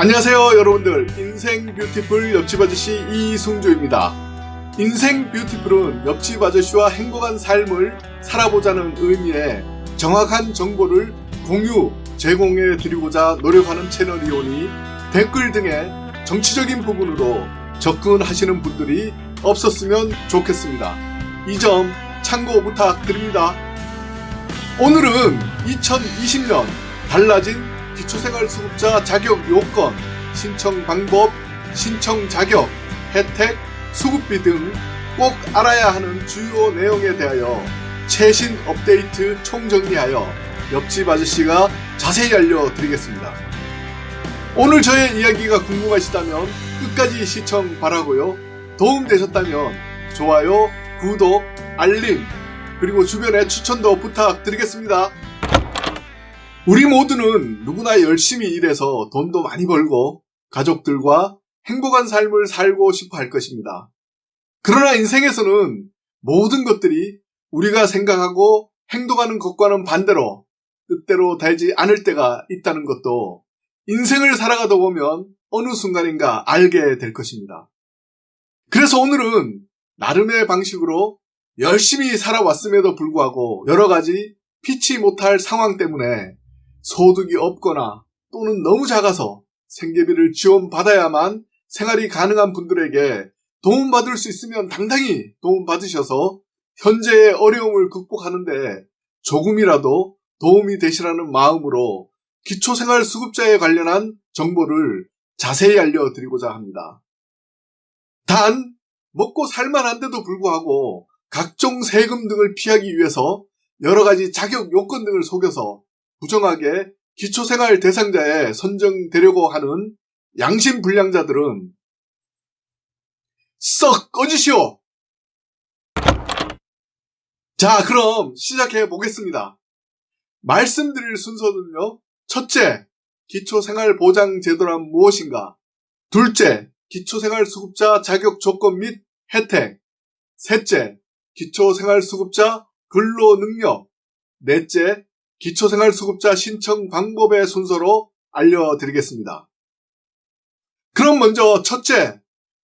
안녕하세요 여러분들, 인생 뷰티풀 옆집 아저씨 이승주입니다. 인생 뷰티풀은 옆집 아저씨와 행복한 삶을 살아보자는 의미의 정확한 정보를 공유, 제공해 드리고자 노력하는 채널이오니 댓글 등의 정치적인 부분으로 접근하시는 분들이 없었으면 좋겠습니다. 이 점 참고 부탁드립니다. 오늘은 2020년 달라진 기초생활수급자 자격 요건, 신청 방법, 신청 자격, 혜택, 수급비 등 꼭 알아야 하는 주요 내용에 대하여 최신 업데이트 총정리하여 옆집 아저씨가 자세히 알려드리겠습니다. 오늘 저의 이야기가 궁금하시다면 끝까지 시청 바라고요. 도움되셨다면 좋아요, 구독, 알림, 그리고 주변에 추천도 부탁드리겠습니다. 우리 모두는 누구나 열심히 일해서 돈도 많이 벌고 가족들과 행복한 삶을 살고 싶어 할 것입니다. 그러나 인생에서는 모든 것들이 우리가 생각하고 행동하는 것과는 반대로 뜻대로 되지 않을 때가 있다는 것도 인생을 살아가다 보면 어느 순간인가 알게 될 것입니다. 그래서 오늘은 나름의 방식으로 열심히 살아왔음에도 불구하고 여러 가지 피치 못할 상황 때문에 소득이 없거나 또는 너무 작아서 생계비를 지원받아야만 생활이 가능한 분들에게 도움받을 수 있으면 당당히 도움받으셔서 현재의 어려움을 극복하는데 조금이라도 도움이 되시라는 마음으로 기초생활수급자에 관련한 정보를 자세히 알려드리고자 합니다. 단, 먹고 살만한데도 불구하고 각종 세금 등을 피하기 위해서 여러 가지 자격 요건 등을 속여서 부정하게 기초생활 대상자에 선정되려고 하는 양심불량자들은 썩 꺼지시오! 자, 그럼 시작해 보겠습니다. 말씀드릴 순서는요. 첫째, 기초생활보장제도란 무엇인가? 둘째, 기초생활수급자 자격 조건 및 혜택. 셋째, 기초생활수급자 근로능력. 넷째, 기초생활수급자 신청 방법의 순서로 알려드리겠습니다. 그럼 먼저 첫째,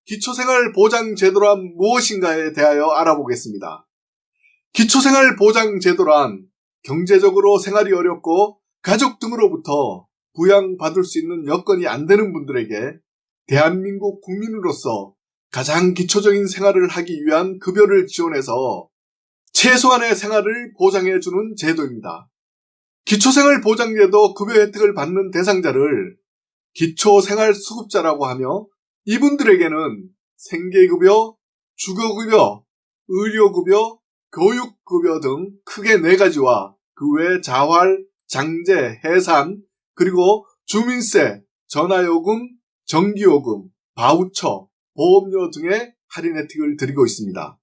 기초생활보장제도란 무엇인가에 대하여 알아보겠습니다. 기초생활보장제도란 경제적으로 생활이 어렵고 가족 등으로부터 부양받을 수 있는 여건이 안 되는 분들에게 대한민국 국민으로서 가장 기초적인 생활을 하기 위한 급여를 지원해서 최소한의 생활을 보장해주는 제도입니다. 기초생활보장제도 급여 혜택을 받는 대상자를 기초생활수급자라고 하며 이분들에게는 생계급여, 주거급여, 의료급여, 교육급여 등 크게 4가지와 그 외 자활, 장제, 해산, 그리고 주민세, 전화요금, 전기요금, 바우처, 보험료 등의 할인 혜택을 드리고 있습니다.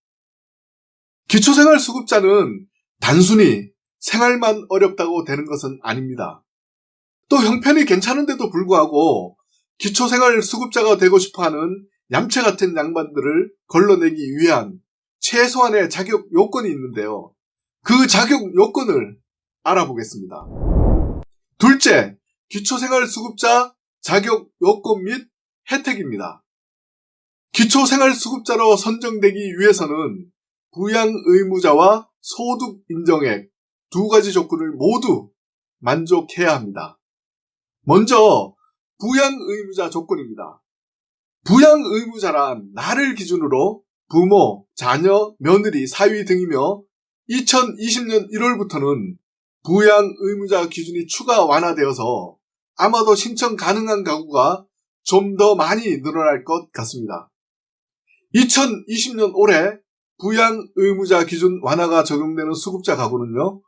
기초생활수급자는 단순히 생활만 어렵다고 되는 것은 아닙니다. 또 형편이 괜찮은데도 불구하고 기초생활수급자가 되고 싶어하는 얌체 같은 양반들을 걸러내기 위한 최소한의 자격 요건이 있는데요. 그 자격 요건을 알아보겠습니다. 둘째, 기초생활수급자 자격 요건 및 혜택입니다. 기초생활수급자로 선정되기 위해서는 부양의무자와 소득인정액 2가지 조건을 모두 만족해야 합니다. 먼저 부양의무자 조건입니다. 부양의무자란 나를 기준으로 부모, 자녀, 며느리, 사위 등이며 2020년 1월부터는 부양의무자 기준이 추가 완화되어서 아마도 신청 가능한 가구가 좀 더 많이 늘어날 것 같습니다. 2020년 올해 부양의무자 기준 완화가 적용되는 수급자 가구는요.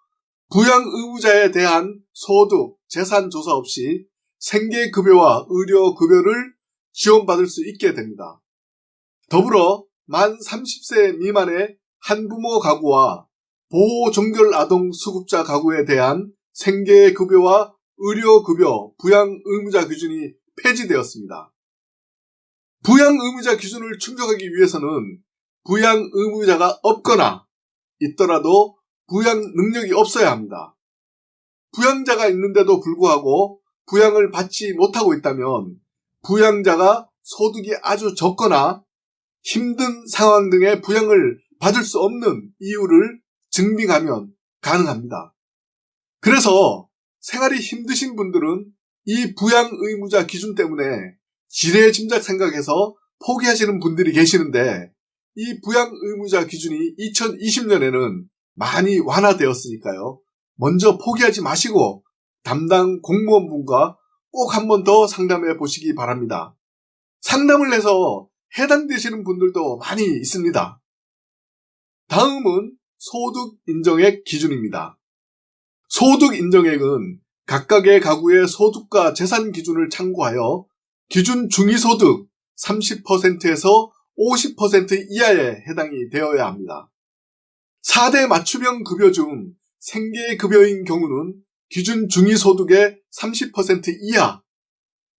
부양의무자에 대한 소득, 재산 조사 없이 생계급여와 의료급여를 지원받을 수 있게 됩니다. 더불어 만 30세 미만의 한부모 가구와 보호종결아동 수급자 가구에 대한 생계급여와 의료급여, 부양의무자 기준이 폐지되었습니다. 부양의무자 기준을 충족하기 위해서는 부양의무자가 없거나 있더라도 부양 능력이 없어야 합니다. 부양자가 있는데도 불구하고 부양을 받지 못하고 있다면 부양자가 소득이 아주 적거나 힘든 상황 등의 부양을 받을 수 없는 이유를 증빙하면 가능합니다. 그래서 생활이 힘드신 분들은 이 부양 의무자 기준 때문에 지레짐작 생각해서 포기하시는 분들이 계시는데, 이 부양 의무자 기준이 2020년에는 많이 완화되었으니까요. 먼저 포기하지 마시고 담당 공무원분과 꼭 한 번 더 상담해 보시기 바랍니다. 상담을 해서 해당되시는 분들도 많이 있습니다. 다음은 소득 인정액 기준입니다. 소득 인정액은 각각의 가구의 소득과 재산 기준을 참고하여 기준 중위소득 30%에서 50% 이하에 해당이 되어야 합니다. 4대 맞춤형 급여 중 생계급여인 경우는 기준 중위소득의 30% 이하,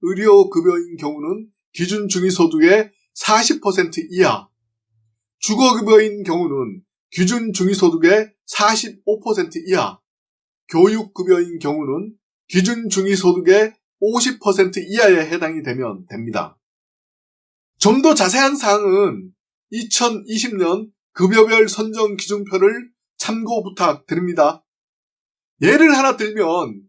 의료급여인 경우는 기준 중위소득의 40% 이하, 주거급여인 경우는 기준 중위소득의 45% 이하, 교육급여인 경우는 기준 중위소득의 50% 이하에 해당이 되면 됩니다. 좀 더 자세한 사항은 2020년 급여별 선정 기준표를 참고 부탁드립니다. 예를 하나 들면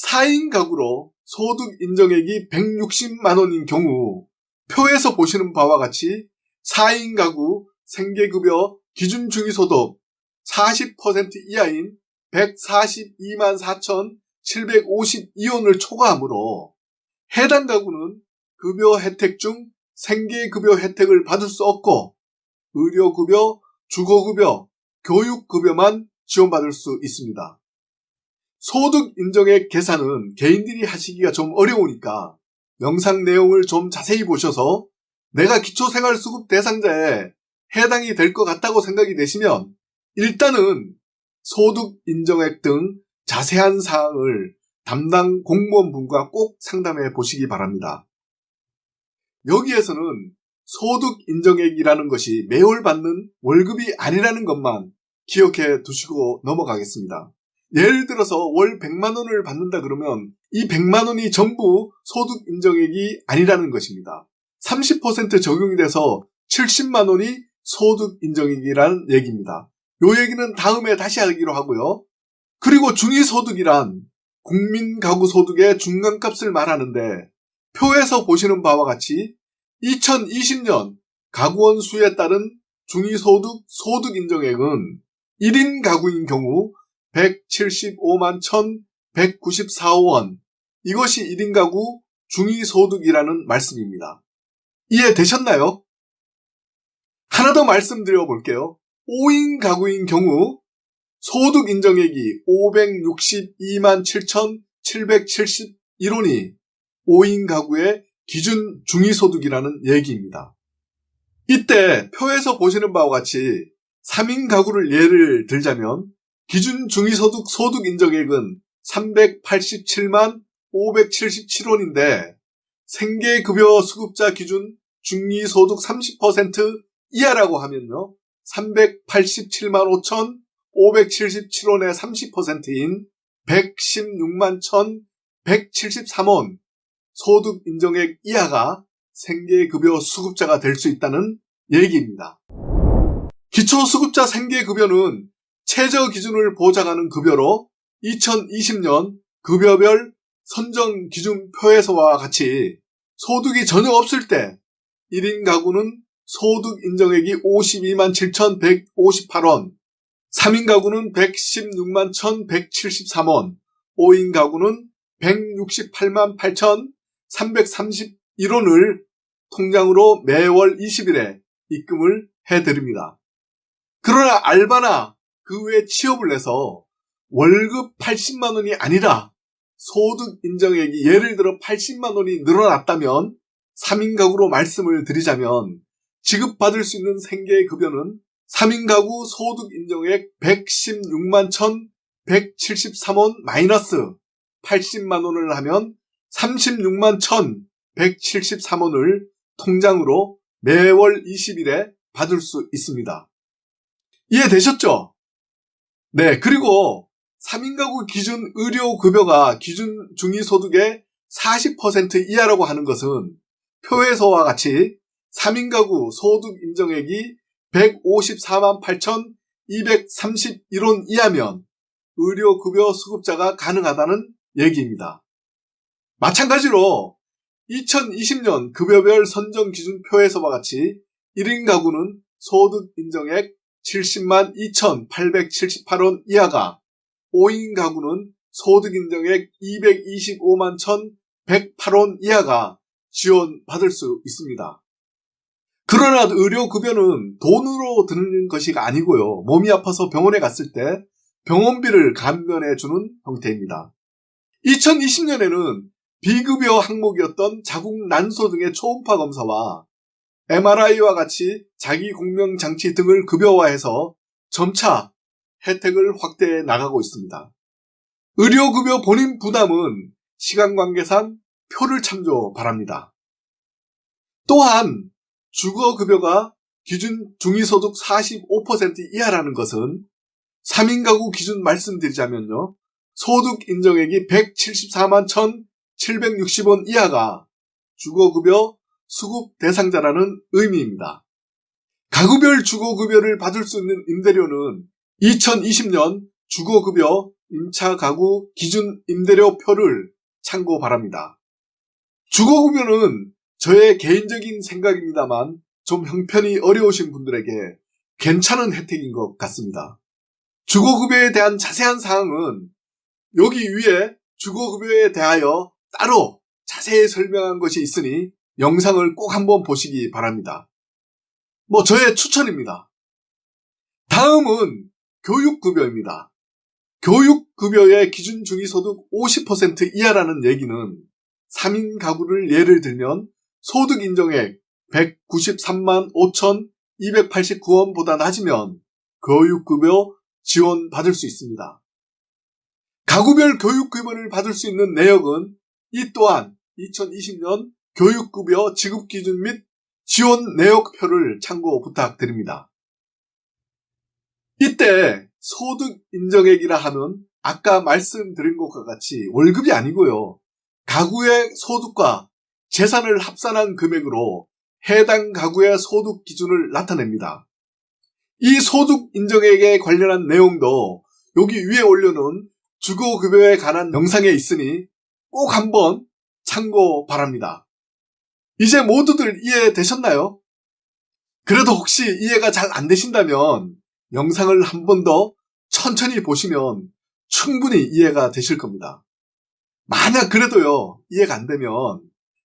4인 가구로 소득 인정액이 160만 원인 경우 표에서 보시는 바와 같이 4인 가구 생계급여 기준 중위소득 40% 이하인 142만 4,752원을 초과하므로 해당 가구는 급여 혜택 중 생계급여 혜택을 받을 수 없고 의료급여, 주거급여, 교육급여만 지원받을 수 있습니다. 소득 인정액 계산은 개인들이 하시기가 좀 어려우니까 영상 내용을 좀 자세히 보셔서 내가 기초생활수급 대상자에 해당이 될 것 같다고 생각이 되시면 일단은 소득 인정액 등 자세한 사항을 담당 공무원분과 꼭 상담해 보시기 바랍니다. 여기에서는 소득 인정액이라는 것이 매월 받는 월급이 아니라는 것만 기억해 두시고 넘어가겠습니다. 예를 들어서 월 100만 원을 받는다 그러면 이 100만 원이 전부 소득 인정액이 아니라는 것입니다. 30% 적용이 돼서 70만 원이 소득 인정액이라는 얘기입니다. 요 얘기는 다음에 다시 하기로 하고요. 그리고 중위소득이란 국민가구소득의 중간값을 말하는데 표에서 보시는 바와 같이 2020년 가구원 수에 따른 중위소득 소득인정액은 1인 가구인 경우 175만 1,194원, 이것이 1인 가구 중위소득이라는 말씀입니다. 이해되셨나요? 하나 더 말씀드려 볼게요. 5인 가구인 경우 소득인정액이 562만 7,771원이 5인 가구의 기준 중위소득이라는 얘기입니다. 이때 표에서 보시는 바와 같이 3인 가구를 예를 들자면 기준 중위소득 소득인정액은 387만 577원인데 생계급여 수급자 기준 중위소득 30% 이하라고 하면요. 387만 5,577원의 30%인 116만 1,173원 소득인정액 이하가 생계급여 수급자가 될 수 있다는 얘기입니다. 기초수급자 생계급여는 최저기준을 보장하는 급여로 2020년 급여별 선정기준표에서와 같이 소득이 전혀 없을 때 1인 가구는 소득인정액이 52만 7,158원, 3인 가구는 116만 1,173원, 5인 가구는 168만 8,331원을 통장으로 매월 20일에 입금을 해드립니다. 그러나 알바나 그 외 취업을 해서 월급 80만 원이 아니라 소득 인정액이 예를 들어 80만 원이 늘어났다면 3인 가구로 말씀을 드리자면 지급받을 수 있는 생계급여는 3인 가구 소득 인정액 116만 1,173원 마이너스 80만 원을 하면 36만 1,173원을 통장으로 매월 20일에 받을 수 있습니다. 이해되셨죠? 네, 그리고 3인 가구 기준 의료급여가 기준 중위소득의 40% 이하라고 하는 것은 표에서와 같이 3인 가구 소득 인정액이 154만 8,231원 이하면 의료급여 수급자가 가능하다는 얘기입니다. 마찬가지로 2020년 급여별 선정 기준표에서와 같이 1인 가구는 소득 인정액 70만 2,878원 이하가, 5인 가구는 소득 인정액 225만 1,108원 이하가 지원받을 수 있습니다. 그러나 의료급여는 돈으로 드는 것이 아니고요. 몸이 아파서 병원에 갔을 때 병원비를 감면해주는 형태입니다. 2020년에는 비급여 항목이었던 자궁 난소 등의 초음파 검사와 MRI와 같이 자기공명장치 등을 급여화해서 점차 혜택을 확대해 나가고 있습니다. 의료급여 본인 부담은 시간관계상 표를 참조 바랍니다. 또한 주거급여가 기준 중위소득 45% 이하라는 것은 3인 가구 기준 말씀드리자면요. 소득 인정액이 174만 1,760원 이하가 주거급여 수급 대상자라는 의미입니다. 가구별 주거급여를 받을 수 있는 임대료는 2020년 주거급여 임차 가구 기준 임대료표를 참고 바랍니다. 주거급여는 저의 개인적인 생각입니다만 좀 형편이 어려우신 분들에게 괜찮은 혜택인 것 같습니다. 주거급여에 대한 자세한 사항은 여기 위에 주거급여에 대하여 따로 자세히 설명한 것이 있으니 영상을 꼭 한번 보시기 바랍니다. 저의 추천입니다. 다음은 교육급여입니다. 교육급여의 기준 중위소득 50% 이하라는 얘기는 3인 가구를 예를 들면 소득 인정액 193만 5,289원보다 낮으면 교육급여 지원받을 수 있습니다. 가구별 교육급여를 받을 수 있는 내역은 이 또한 2020년 교육급여 지급기준 및 지원 내역표를 참고 부탁드립니다. 이때 소득 인정액이라 하면 아까 말씀드린 것과 같이 월급이 아니고요. 가구의 소득과 재산을 합산한 금액으로 해당 가구의 소득 기준을 나타냅니다. 이 소득 인정액에 관련한 내용도 여기 위에 올려놓은 주거급여에 관한 영상에 있으니 꼭 한번 참고 바랍니다. 이제 모두들 이해되셨나요? 그래도 혹시 이해가 잘 안 되신다면 영상을 한 번 더 천천히 보시면 충분히 이해가 되실 겁니다. 만약 그래도요, 이해가 안 되면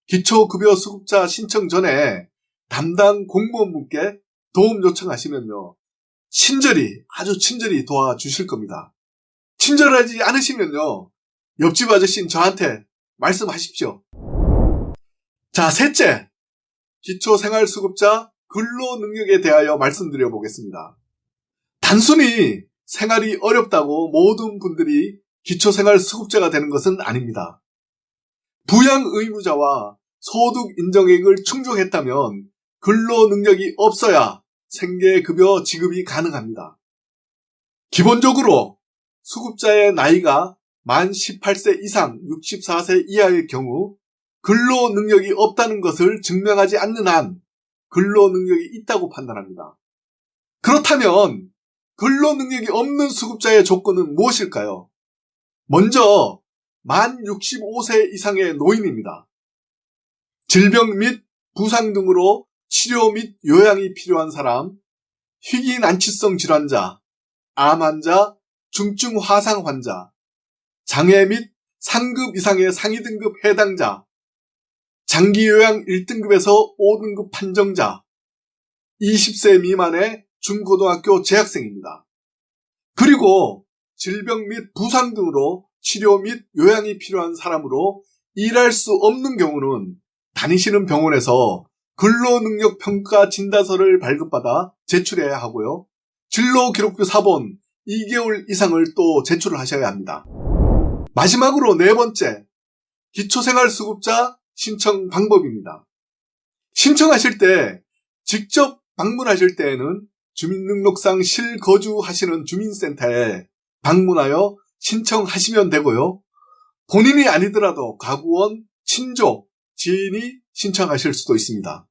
기초급여 수급자 신청 전에 담당 공무원분께 도움 요청하시면요, 아주 친절히 도와주실 겁니다. 친절하지 않으시면요, 옆집 아저씨는 저한테 말씀하십시오. 자, 셋째, 기초생활수급자 근로능력에 대하여 말씀드려 보겠습니다. 단순히 생활이 어렵다고 모든 분들이 기초생활수급자가 되는 것은 아닙니다. 부양의무자와 소득 인정액을 충족했다면 근로능력이 없어야 생계급여 지급이 가능합니다. 기본적으로 수급자의 나이가 만 18세 이상 64세 이하일 경우 근로능력이 없다는 것을 증명하지 않는 한 근로능력이 있다고 판단합니다. 그렇다면 근로능력이 없는 수급자의 조건은 무엇일까요? 먼저 만 65세 이상의 노인입니다. 질병 및 부상 등으로 치료 및 요양이 필요한 사람, 희귀난치성 질환자, 암 환자, 중증 화상 환자, 장애 및 상급 이상의 상위 등급 해당자, 장기요양 1등급에서 5등급 판정자, 20세 미만의 중고등학교 재학생입니다. 그리고 질병 및 부상 등으로 치료 및 요양이 필요한 사람으로 일할 수 없는 경우는 다니시는 병원에서 근로능력 평가 진단서를 발급받아 제출해야 하고요. 진로기록부 사본 2개월 이상을 또 제출을 하셔야 합니다. 마지막으로 네 번째, 기초생활수급자 신청 방법입니다. 신청하실 때 직접 방문하실 때에는 주민등록상 실거주하시는 주민센터에 방문하여 신청하시면 되고요. 본인이 아니더라도 가구원, 친족, 지인이 신청하실 수도 있습니다.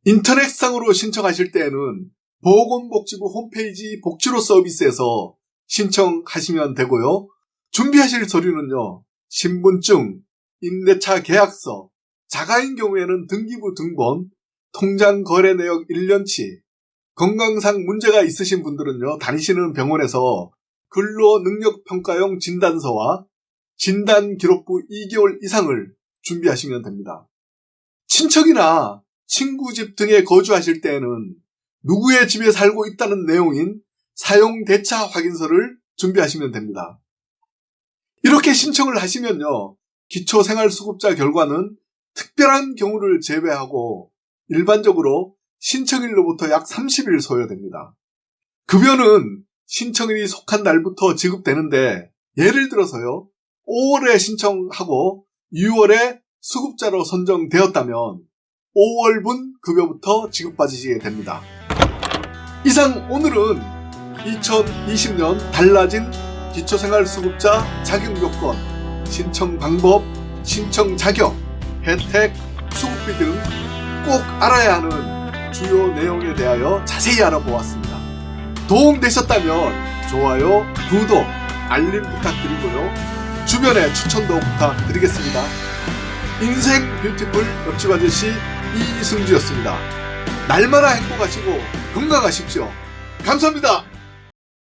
인터넷상으로 신청하실 때에는 보건복지부 홈페이지 복지로 서비스에서 신청하시면 되고요. 준비하실 서류는요, 신분증, 임대차 계약서, 자가인 경우에는 등기부 등본, 통장 거래 내역 1년치, 건강상 문제가 있으신 분들은요, 다니시는 병원에서 근로능력평가용 진단서와 진단기록부 2개월 이상을 준비하시면 됩니다. 친척이나 친구 집 등에 거주하실 때에는 누구의 집에 살고 있다는 내용인 사용대차 확인서를 준비하시면 됩니다. 이렇게 신청을 하시면요, 기초생활수급자 결과는 특별한 경우를 제외하고 일반적으로 신청일로부터 약 30일 소요됩니다. 급여는 신청일이 속한 날부터 지급되는데, 예를 들어서요, 5월에 신청하고 6월에 수급자로 선정되었다면 5월분 급여부터 지급받으시게 됩니다. 이상 오늘은 2020년 달라진 기초생활수급자 자격요건, 신청 방법, 신청 자격, 혜택, 수급비 등 꼭 알아야 하는 주요 내용에 대하여 자세히 알아보았습니다. 도움되셨다면 좋아요, 구독, 알림 부탁드리고요. 주변에 추천도 부탁드리겠습니다. 인생 뷰티풀 옆집 아저씨 이승주였습니다. 날마다 행복하시고 건강하십시오. 감사합니다.